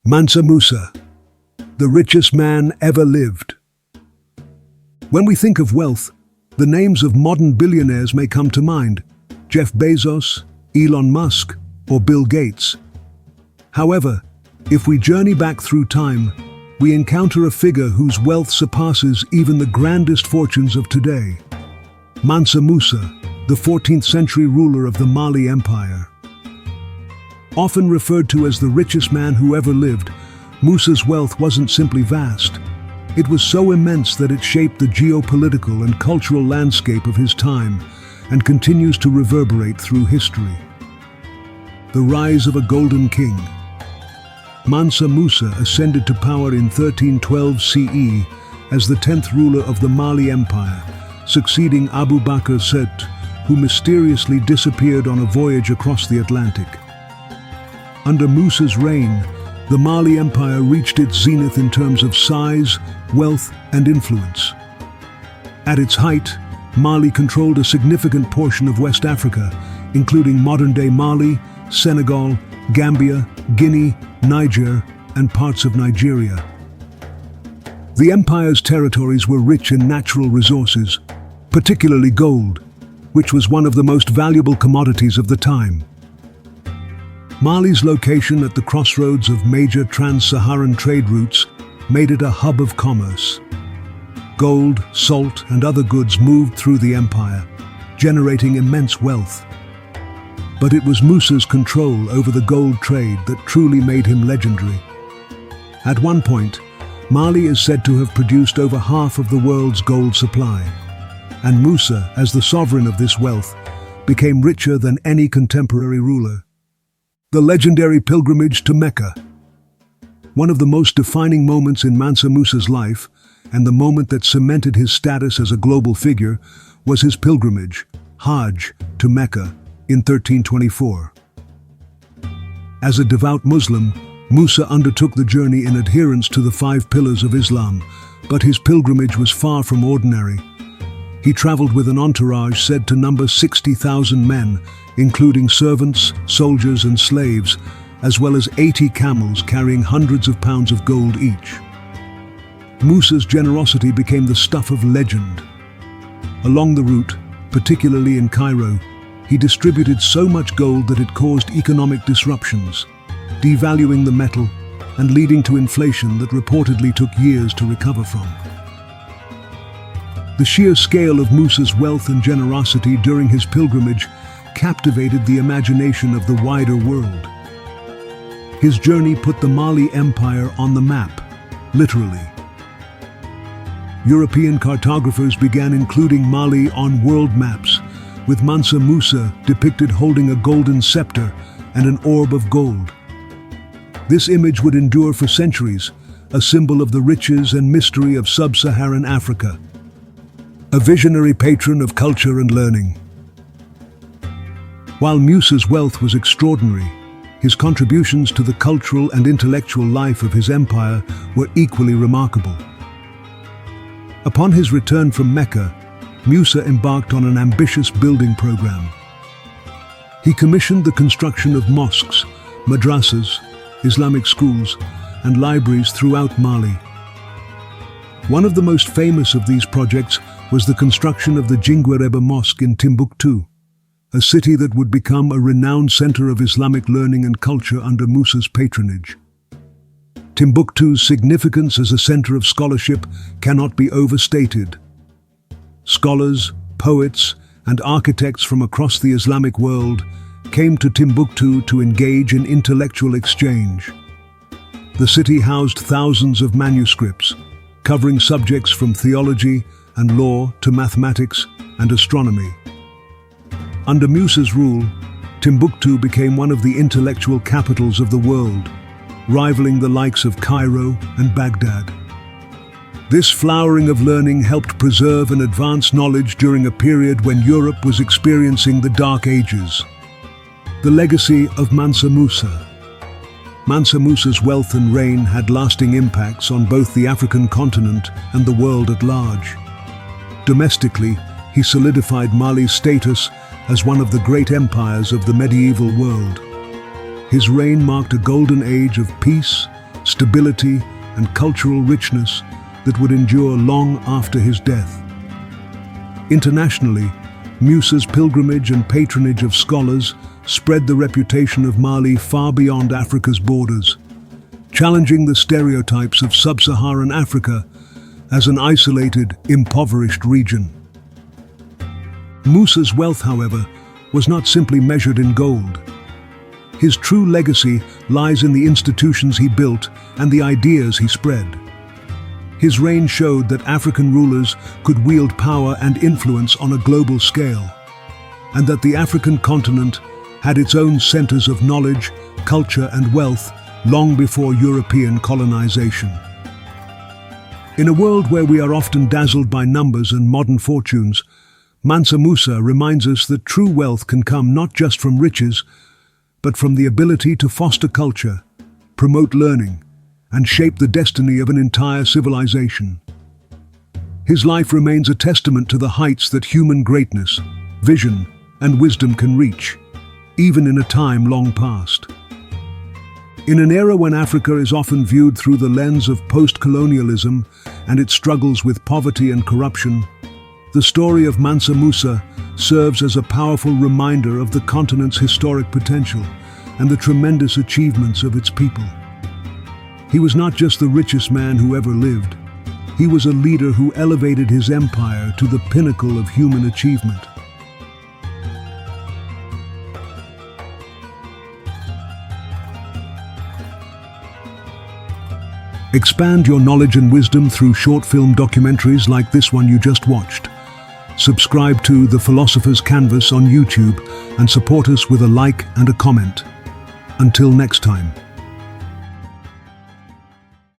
Mansa Musa, the richest man ever lived. When we think of wealth, the names of modern billionaires may come to mind: Jeff Bezos, Elon Musk, or Bill Gates. However, if we journey back through time, we encounter a figure whose wealth surpasses even the grandest fortunes of today. Mansa Musa, the 14th century ruler of the Mali Empire. Often referred to as the richest man who ever lived, Musa's wealth wasn't simply vast. It was so immense that it shaped the geopolitical and cultural landscape of his time and continues to reverberate through history. The rise of a golden king. Mansa Musa ascended to power in 1312 CE as the 10th ruler of the Mali Empire, succeeding Abu Bakr Set, who mysteriously disappeared on a voyage across the Atlantic. Under Musa's reign, the Mali Empire reached its zenith in terms of size, wealth, and influence. At its height, Mali controlled a significant portion of West Africa, including modern-day Mali, Senegal, Gambia, Guinea, Niger, and parts of Nigeria. The empire's territories were rich in natural resources, particularly gold, which was one of the most valuable commodities of the time. Mali's location at the crossroads of major Trans-Saharan trade routes made it a hub of commerce. Gold, salt, and other goods moved through the empire, generating immense wealth. But it was Musa's control over the gold trade that truly made him legendary. At one point, Mali is said to have produced over half of the world's gold supply, and Musa, as the sovereign of this wealth, became richer than any contemporary ruler. The legendary pilgrimage to Mecca. One of the most defining moments in Mansa Musa's life, and the moment that cemented his status as a global figure, was his pilgrimage, Hajj, to Mecca in 1324. As a devout Muslim, Musa undertook the journey in adherence to the 5 pillars of Islam, but his pilgrimage was far from ordinary. He traveled with an entourage said to number 60,000 men, including servants, soldiers, and slaves, as well as 80 camels carrying hundreds of pounds of gold each. Musa's generosity became the stuff of legend. Along the route, particularly in Cairo, he distributed so much gold that it caused economic disruptions, devaluing the metal and leading to inflation that reportedly took years to recover from. The sheer scale of Musa's wealth and generosity during his pilgrimage captivated the imagination of the wider world. His journey put the Mali Empire on the map, literally. European cartographers began including Mali on world maps, with Mansa Musa depicted holding a golden scepter and an orb of gold. This image would endure for centuries, a symbol of the riches and mystery of sub-Saharan Africa. A visionary patron of culture and learning. While Musa's wealth was extraordinary, his contributions to the cultural and intellectual life of his empire were equally remarkable. Upon his return from Mecca, Musa embarked on an ambitious building program. He commissioned the construction of mosques, madrasas, Islamic schools, and libraries throughout Mali. One of the most famous of these projects was the construction of the Jingwereba Mosque in Timbuktu, a city that would become a renowned center of Islamic learning and culture under Musa's patronage. Timbuktu's significance as a center of scholarship cannot be overstated. Scholars, poets, and architects from across the Islamic world came to Timbuktu to engage in intellectual exchange. The city housed thousands of manuscripts, covering subjects from theology and law to mathematics and astronomy. Under Musa's rule, Timbuktu became one of the intellectual capitals of the world, rivaling the likes of Cairo and Baghdad. This flowering of learning helped preserve and advance knowledge during a period when Europe was experiencing the Dark Ages. The legacy of Mansa Musa. Mansa Musa's wealth and reign had lasting impacts on both the African continent and the world at large. Domestically, he solidified Mali's status as one of the great empires of the medieval world. His reign marked a golden age of peace, stability, and cultural richness that would endure long after his death. Internationally, Musa's pilgrimage and patronage of scholars spread the reputation of Mali far beyond Africa's borders, challenging the stereotypes of sub-Saharan Africa as an isolated, impoverished region. Musa's wealth, however, was not simply measured in gold. His true legacy lies in the institutions he built and the ideas he spread. His reign showed that African rulers could wield power and influence on a global scale, and that the African continent had its own centers of knowledge, culture, and wealth long before European colonization. In a world where we are often dazzled by numbers and modern fortunes, Mansa Musa reminds us that true wealth can come not just from riches, but from the ability to foster culture, promote learning, and shape the destiny of an entire civilization. His life remains a testament to the heights that human greatness, vision, and wisdom can reach, even in a time long past. In an era when Africa is often viewed through the lens of post-colonialism and its struggles with poverty and corruption, the story of Mansa Musa serves as a powerful reminder of the continent's historic potential and the tremendous achievements of its people. He was not just the richest man who ever lived. He was a leader who elevated his empire to the pinnacle of human achievement. Expand your knowledge and wisdom through short film documentaries like this one you just watched. Subscribe to The Philosopher's Canvas on YouTube and support us with a like and a comment. Until next time.